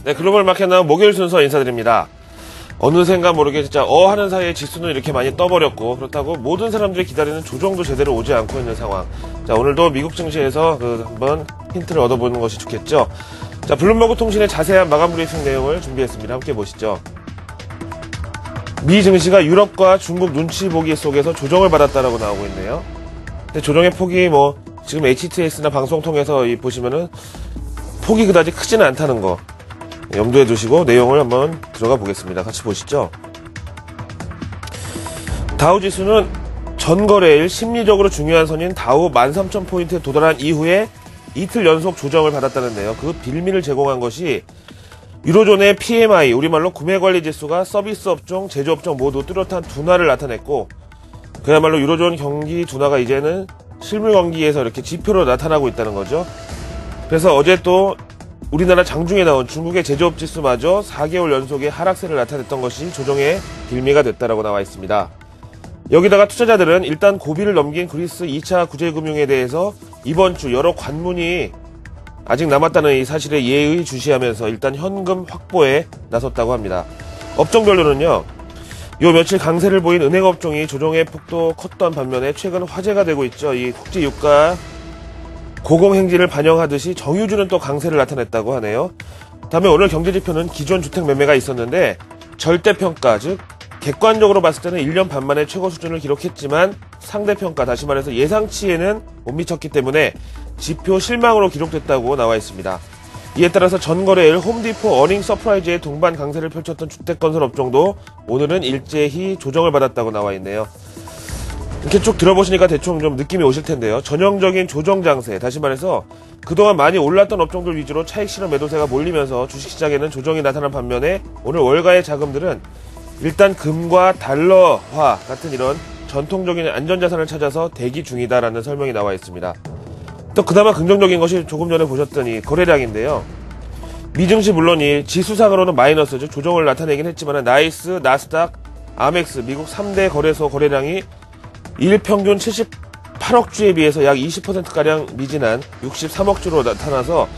네, 글로벌 마켓 나온 목요일 순서 인사드립니다. 어느샌가 모르게 진짜 하는 사이에 지수는 이렇게 많이 떠버렸고, 그렇다고 모든 사람들이 기다리는 조정도 제대로 오지 않고 있는 상황. 자, 오늘도 미국 증시에서 한번 힌트를 얻어보는 것이 좋겠죠. 자, 블룸버그 통신의 자세한 마감 브리핑 내용을 준비했습니다. 함께 보시죠. 미 증시가 유럽과 중국 눈치 보기 속에서 조정을 받았다라고 나오고 있네요. 근데 조정의 폭이 지금 HTS나 방송 통해서 보시면은 폭이 그다지 크지는 않다는 거 염두에 두시고 내용을 한번 들어가 보겠습니다. 같이 보시죠. 다우 지수는 전 거래일 심리적으로 중요한 선인 다우 13,000포인트에 도달한 이후에 이틀 연속 조정을 받았다는데요. 그 빌미를 제공한 것이 유로존의 PMI, 우리말로 구매관리지수가 서비스 업종, 제조업종 모두 뚜렷한 둔화를 나타냈고, 그야말로 유로존 경기 둔화가 이제는 실물 경기에서 이렇게 지표로 나타나고 있다는 거죠. 그래서 어제 또 우리나라 장중에 나온 중국의 제조업 지수마저 4개월 연속의 하락세를 나타냈던 것이 조정의 빌미가 됐다라고 나와 있습니다. 여기다가 투자자들은 일단 고비를 넘긴 그리스 2차 구제금융에 대해서 이번 주 여러 관문이 아직 남았다는 이 사실에 예의 주시하면서 일단 현금 확보에 나섰다고 합니다. 업종별로는요, 요 며칠 강세를 보인 은행 업종이 조정의 폭도 컸던 반면에 최근 화제가 되고 있죠. 이 국제 유가 고공행진을 반영하듯이 정유주는 또 강세를 나타냈다고 하네요. 다음에 오늘 경제지표는 기존 주택 매매가 있었는데 절대평가, 즉 객관적으로 봤을 때는 1년 반 만에 최고 수준을 기록했지만 상대평가, 다시 말해서 예상치에는 못 미쳤기 때문에 지표 실망으로 기록됐다고 나와 있습니다. 이에 따라서 전거래일 홈디포 어닝 서프라이즈의 동반 강세를 펼쳤던 주택건설 업종도 오늘은 일제히 조정을 받았다고 나와 있네요. 이렇게 쭉 들어보시니까 대충 좀 느낌이 오실 텐데요. 전형적인 조정 장세, 다시 말해서 그동안 많이 올랐던 업종들 위주로 차익 실현 매도세가 몰리면서 주식시장에는 조정이 나타난 반면에 오늘 월가의 자금들은 일단 금과 달러화 같은 이런 전통적인 안전자산을 찾아서 대기 중이다라는 설명이 나와 있습니다. 또 그나마 긍정적인 것이 조금 전에 보셨던 이 거래량인데요. 미증시 물론 이 지수상으로는 마이너스, 즉 조정을 나타내긴 했지만 나이스, 나스닥, 아멕스, 미국 3대 거래소 거래량이 일 평균 78억 주에 비해서 약 20%가량 미진한 63억 주로 나타나서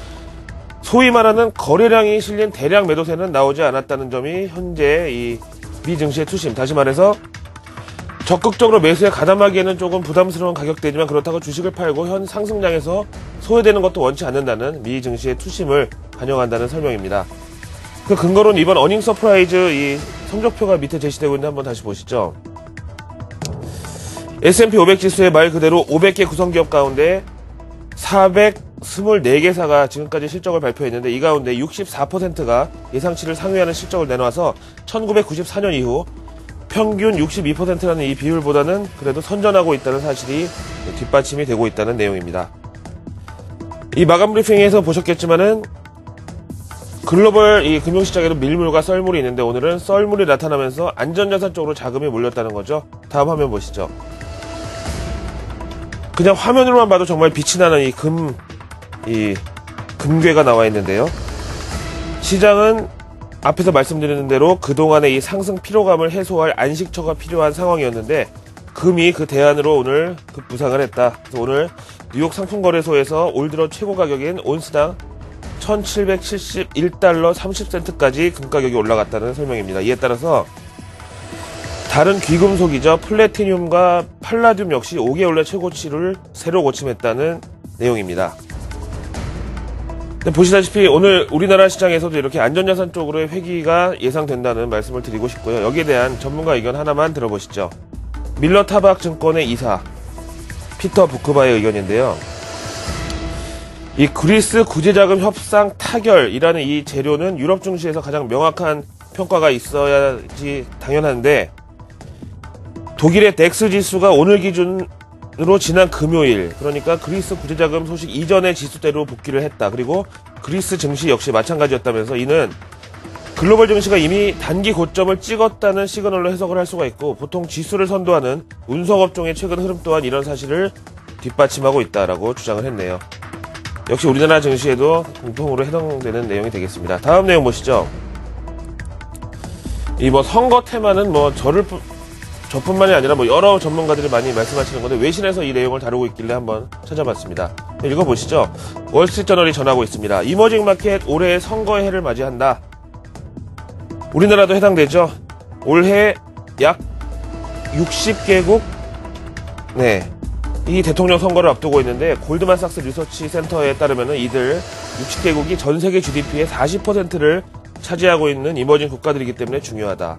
소위 말하는 거래량이 실린 대량 매도세는 나오지 않았다는 점이 현재 이 미증시의 투심, 다시 말해서 적극적으로 매수에 가담하기에는 조금 부담스러운 가격대지만 그렇다고 주식을 팔고 현 상승량에서 소외되는 것도 원치 않는다는 미 증시의 투심을 반영한다는 설명입니다. 그 근거로는 이번 어닝 서프라이즈 이 성적표가 밑에 제시되고 있는데 한번 다시 보시죠. S&P 500 지수의 말 그대로 500개 구성기업 가운데 424개사가 지금까지 실적을 발표했는데 이 가운데 64%가 예상치를 상회하는 실적을 내놔서 1994년 이후 평균 62%라는 이 비율보다는 그래도 선전하고 있다는 사실이 뒷받침이 되고 있다는 내용입니다. 이 마감 브리핑에서 보셨겠지만은 글로벌 이 금융시장에도 밀물과 썰물이 있는데 오늘은 썰물이 나타나면서 안전자산 쪽으로 자금이 몰렸다는 거죠. 다음 화면 보시죠. 그냥 화면으로만 봐도 정말 빛이 나는 이 금괴가 나와 있는데요. 시장은 앞에서 말씀드리는 대로 그동안의 이 상승 피로감을 해소할 안식처가 필요한 상황이었는데 금이 그 대안으로 오늘 급부상을 했다. 그래서 오늘 뉴욕 상품거래소에서 올 들어 최고 가격인 온스당 1771달러 30센트까지 금 가격이 올라갔다는 설명입니다. 이에 따라서 다른 귀금속이죠. 플래티늄과 팔라듐 역시 5개월 내 최고치를 새로 고침했다는 내용입니다. 보시다시피 오늘 우리나라 시장에서도 이렇게 안전자산 쪽으로의 회귀가 예상된다는 말씀을 드리고 싶고요. 여기에 대한 전문가 의견 하나만 들어보시죠. 밀러타박증권의 이사 피터 부크바의 의견인데요. 이 그리스 구제자금 협상 타결이라는 이 재료는 유럽 증시에서 가장 명확한 평가가 있어야지 당연한데 독일의 덱스 지수가 오늘 기준으로 지난 금요일, 그러니까 그리스 구제자금 소식 이전의 지수대로 복귀를 했다. 그리고 그리스 증시 역시 마찬가지였다면서 이는 글로벌 증시가 이미 단기 고점을 찍었다는 시그널로 해석을 할 수가 있고 보통 지수를 선도하는 운송업종의 최근 흐름 또한 이런 사실을 뒷받침하고 있다라고 주장을 했네요. 역시 우리나라 증시에도 공통으로 해당되는 내용이 되겠습니다. 다음 내용 보시죠. 이 선거 테마는 저뿐만이 아니라 여러 전문가들이 많이 말씀하시는 건데 외신에서 이 내용을 다루고 있길래 한번 찾아봤습니다. 읽어보시죠. 월스트리트저널이 전하고 있습니다. 이머징 마켓 올해의 선거의 해를 맞이한다. 우리나라도 해당되죠. 올해 약 60개국 이 대통령 선거를 앞두고 있는데 골드만삭스 리서치 센터에 따르면 이들 60개국이 전 세계 GDP의 40%를 차지하고 있는 이머징 국가들이기 때문에 중요하다.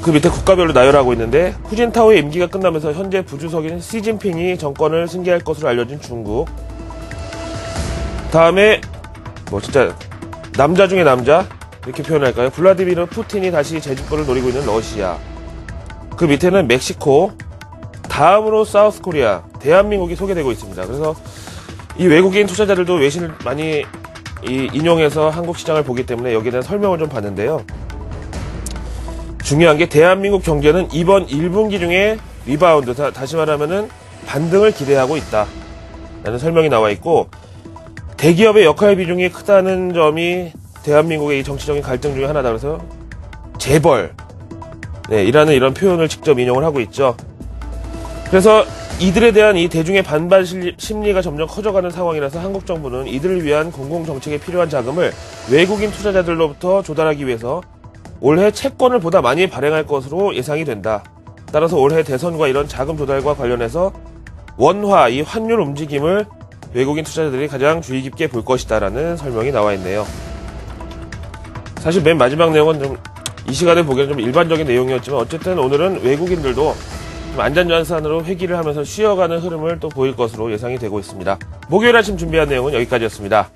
그 밑에 국가별로 나열하고 있는데 후진타오의 임기가 끝나면서 현재 부주석인 시진핑이 정권을 승계할 것으로 알려진 중국, 다음에 진짜 남자 중에 남자 이렇게 표현할까요? 블라디미르 푸틴이 다시 재집권을 노리고 있는 러시아, 그 밑에는 멕시코, 다음으로 사우스코리아, 대한민국이 소개되고 있습니다. 그래서 이 외국인 투자자들도 외신을 많이 인용해서 한국 시장을 보기 때문에 여기에 대한 설명을 좀 봤는데요. 중요한 게 대한민국 경제는 이번 1분기 중에 리바운드, 다시 말하면은 반등을 기대하고 있다 라는 설명이 나와 있고, 대기업의 역할 비중이 크다는 점이 대한민국의 이 정치적인 갈등 중에 하나다. 그래서 재벌 이라는 이런 표현을 직접 인용을 하고 있죠. 그래서 이들에 대한 이 대중의 반발 심리가 점점 커져가는 상황이라서 한국 정부는 이들을 위한 공공정책에 필요한 자금을 외국인 투자자들로부터 조달하기 위해서 올해 채권을 보다 많이 발행할 것으로 예상이 된다. 따라서 올해 대선과 이런 자금 조달과 관련해서 원화, 이 환율 움직임을 외국인 투자자들이 가장 주의 깊게 볼 것이다 라는 설명이 나와 있네요. 사실 맨 마지막 내용은 좀 이 시간에 보기에는 좀 일반적인 내용이었지만 어쨌든 오늘은 외국인들도 좀 안전전산으로 회귀를 하면서 쉬어가는 흐름을 또 보일 것으로 예상이 되고 있습니다. 목요일 아침 준비한 내용은 여기까지였습니다.